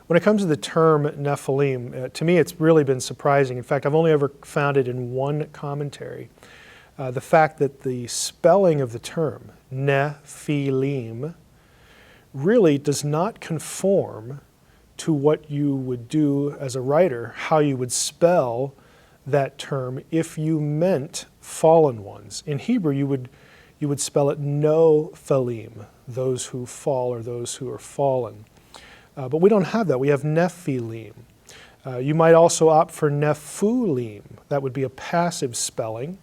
When it comes to the term Nephilim, to me it's really been surprising. In fact, I've only ever found it in one commentary. The fact that the spelling of the term, Nephilim, really does not conform to what you would do as a writer, how you would spell that term if you meant fallen ones. In Hebrew, you would spell it no-phalim, those who fall or those who are fallen. But we don't have that. We have Nephilim. You might also opt for Nephulim. That would be a passive spelling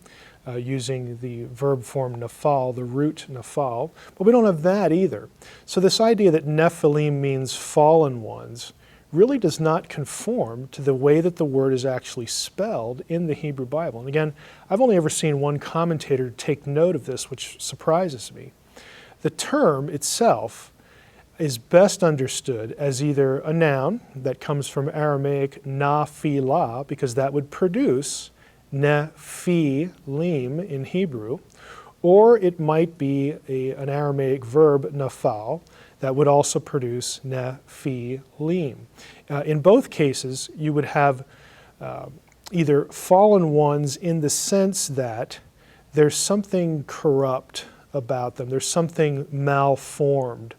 using the verb form nafal, the root nafal. But we don't have that either. So this idea that Nephilim means fallen ones really does not conform to the way that the word is actually spelled in the Hebrew Bible. And again, I've only ever seen one commentator take note of this, which surprises me. The term itself is best understood as either a noun that comes from Aramaic naphilah, because that would produce nephilim in Hebrew, or it might be an Aramaic verb nafal that would also produce nephilim. In both cases, you would have either fallen ones in the sense that there's something corrupt about them, there's something malformed,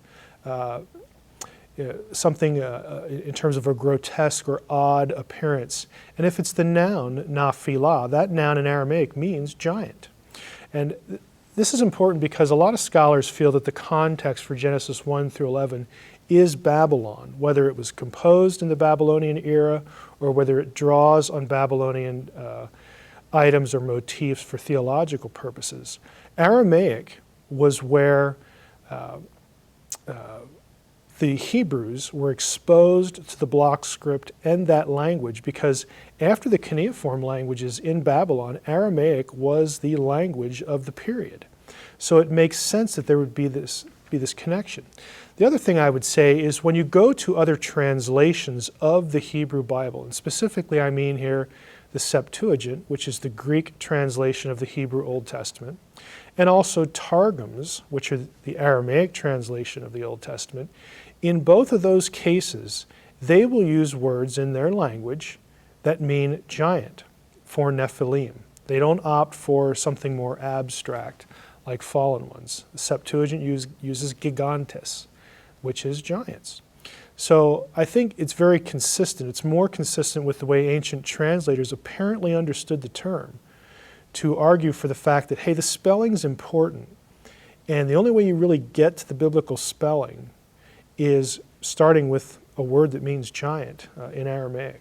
something in terms of a grotesque or odd appearance. And if it's the noun, naphilah, that noun in Aramaic means giant. And this is important because a lot of scholars feel that the context for Genesis 1 through 11 is Babylon, whether it was composed in the Babylonian era or whether it draws on Babylonian items or motifs for theological purposes. Aramaic was where the Hebrews were exposed to the block script and that language, because after the cuneiform languages in Babylon, Aramaic was the language of the period. So it makes sense that there would be this connection. The other thing I would say is when you go to other translations of the Hebrew Bible, and specifically I mean here the Septuagint, which is the Greek translation of the Hebrew Old Testament, and also Targums, which are the Aramaic translation of the Old Testament, in both of those cases, they will use words in their language that mean giant for Nephilim. They don't opt for something more abstract like fallen ones. The Septuagint uses gigantes, which is giants. So I think it's very consistent. It's more consistent with the way ancient translators apparently understood the term, to argue for the fact that, hey, the spelling's important, and the only way you really get to the biblical spelling is starting with a word that means giant in Aramaic.